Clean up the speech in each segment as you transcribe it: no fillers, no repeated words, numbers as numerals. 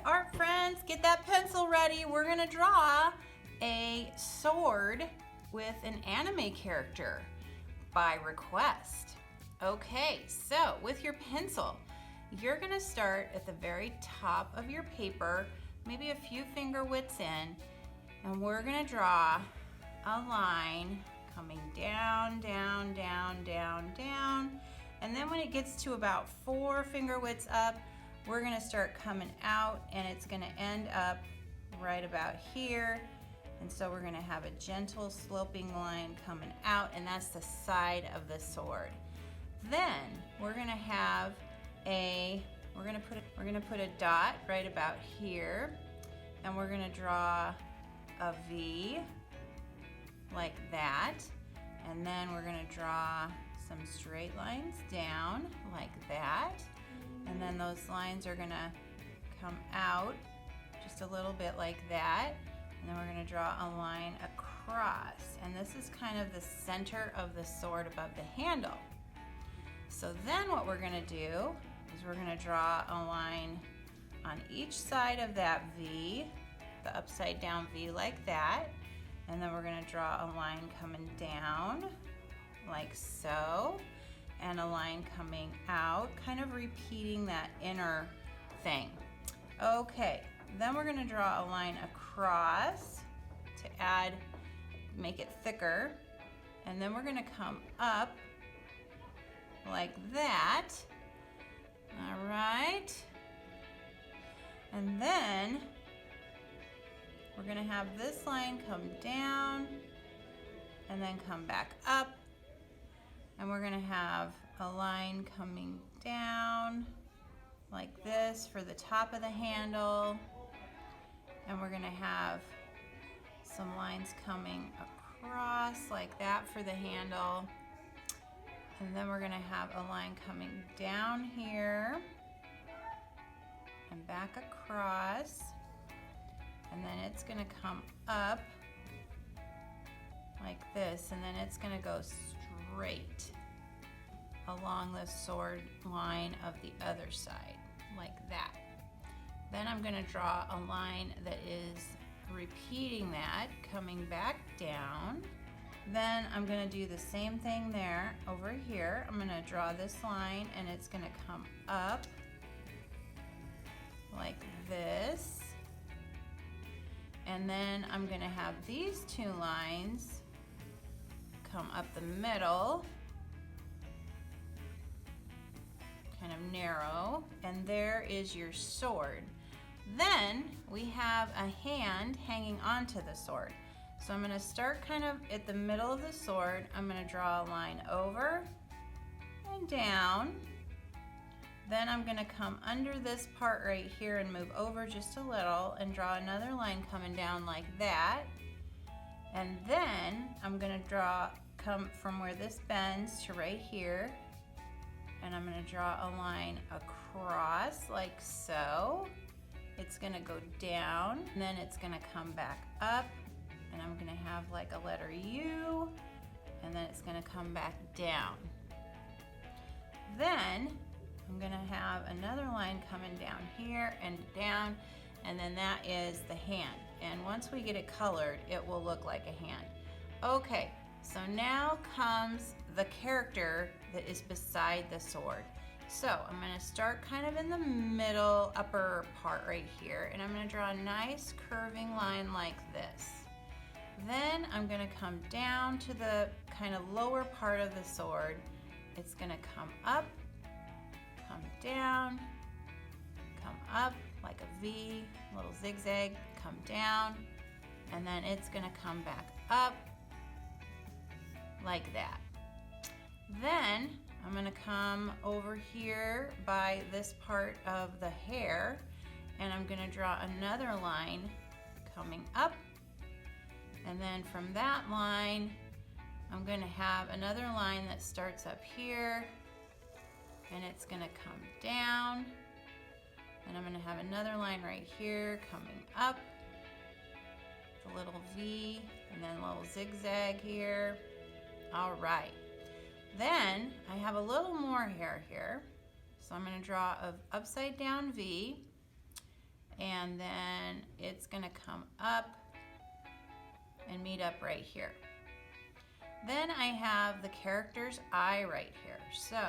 right, art friends, get that pencil ready. We're gonna draw a sword with an anime character by request. Okay, so with your pencil, you're gonna start at the very top of your paper, maybe a few finger widths in, and we're gonna draw a line coming down, down, down, down, down. And then when it gets to about 4 finger widths up, we're gonna start coming out and it's gonna end up right about here. And so we're gonna have a gentle sloping line coming out, and that's the side of the sword. Then we're gonna have we're gonna put a dot right about here, and we're gonna draw a V like that. And then we're gonna draw some straight lines down like that. And then those lines are gonna come out just a little bit like that. And then we're gonna draw a line across. And this is kind of the center of the sword above the handle. So then what we're gonna do is we're gonna draw a line on each side of that V, the upside down V like that. And then we're gonna draw a line coming down like so, and a line coming out, kind of repeating that inner thing. Okay, then we're gonna draw a line across to make it thicker, and then we're gonna come up like that. All right, and then we're gonna have this line come down and then come back up. And we're gonna have a line coming down like this for the top of the handle. And we're gonna have some lines coming across like that for the handle. And then we're gonna have a line coming down here and back across. And then it's gonna come up like this, and then it's gonna go straight along the sword line of the other side, like that. Then I'm gonna draw a line that is repeating that, coming back down. Then I'm gonna do the same thing there over here. I'm gonna draw this line, and it's gonna come up like this. And then I'm gonna have these 2 lines come up the middle, kind of narrow, and there is your sword. Then we have a hand hanging onto the sword. So I'm gonna start kind of at the middle of the sword. I'm gonna draw a line over and down. Then I'm gonna come under this part right here and move over just a little and draw another line coming down like that. And then I'm gonna come from where this bends to right here, and I'm gonna draw a line across like so. It's gonna go down, and then it's gonna come back up, and I'm gonna have like a letter U, and then it's gonna come back down. Then I'm gonna have another line coming down here and down, and then that is the hand. And once we get it colored, it will look like a hand. Okay, so now comes the character that is beside the sword. So I'm gonna start kind of in the middle upper part right here, and I'm gonna draw a nice curving line like this. Then I'm gonna come down to the kind of lower part of the sword. It's gonna come up, come down, come up like a V, a little zigzag, come down, and then it's gonna come back up like that. Then I'm gonna come over here by this part of the hair, and I'm gonna draw another line coming up, and then from that line I'm gonna have another line that starts up here, and it's gonna come down, and I'm gonna have another line right here coming up, the little V, and then a little zigzag here. All right, then I have a little more hair here, so I'm gonna draw an upside down V, and then it's gonna come up and meet up right here. Then I have the character's eye right here. So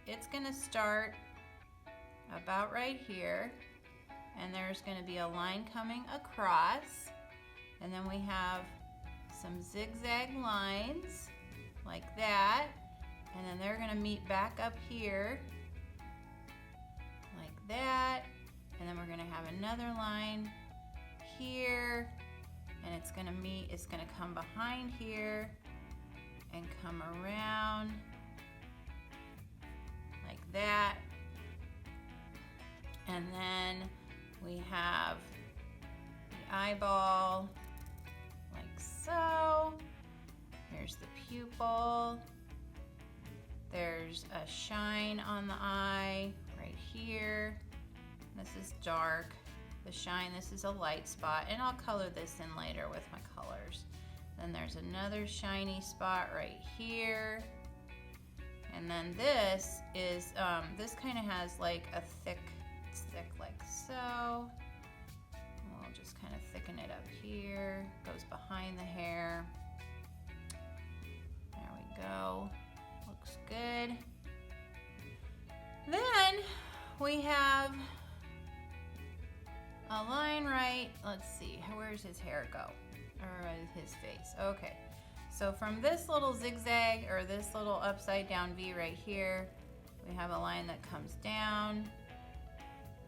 it's gonna start about right here, and there's gonna be a line coming across, and then we have some zigzag lines like that, and then they're gonna meet back up here like that, and then we're gonna have another line here, and it's gonna come behind here and come around like that, and then we have the eyeball like so. Here's the pupil. There's a shine on the eye right here. This is dark. The shine, this is a light spot, and I'll color this in later with my colors. Then there's another shiny spot right here. And then this is, this kind of has like a thick, it's thick like so. We'll just kind of thicken it up here. Goes behind the hair. There we go. Looks good. Then we have a line right, let's see, where's his hair go? Or his face, okay. So from this little zigzag, or this little upside down V right here, we have a line that comes down,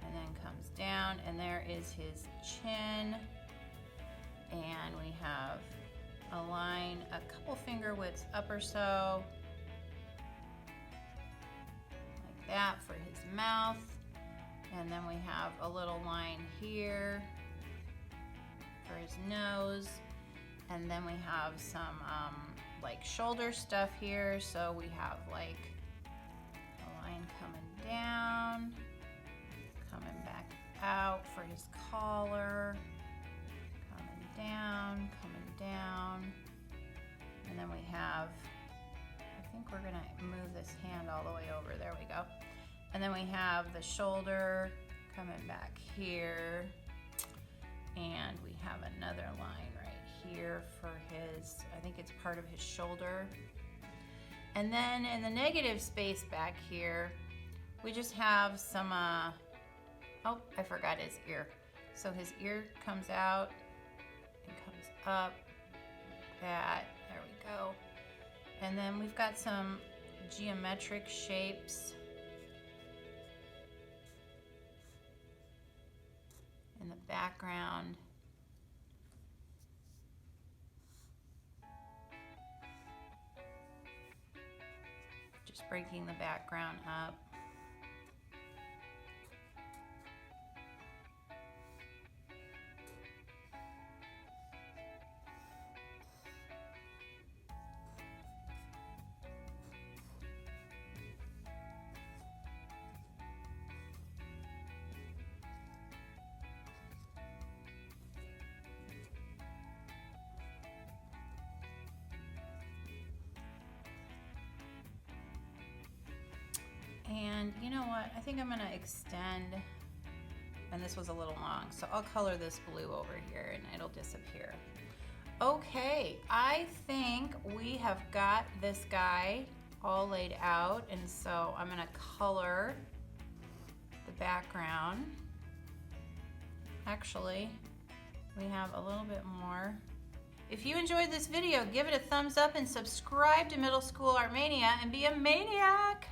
and then comes down, and there is his chin. And we have a line, a couple finger widths up or so, like that for his mouth. And then we have a little line here for his nose. And then we have some like shoulder stuff here. So we have like a line coming down, coming back out for his collar, coming down. And then we have, I think we're gonna move this hand all the way over. There we go. And then we have the shoulder coming back here. And we have another line right here for his, I think it's part of his shoulder. And then in the negative space back here, we just have some, oh, I forgot his ear. So his ear comes out and comes up, that, there we go. And then we've got some geometric shapes in the background. Just breaking the background up. And you know what? I think I'm gonna extend, and this was a little long, so I'll color this blue over here and it'll disappear. Okay, I think we have got this guy all laid out, and so I'm gonna color the background. Actually, we have a little bit more. If you enjoyed this video, give it a thumbs up and subscribe to Middle School Art Mania and be a maniac!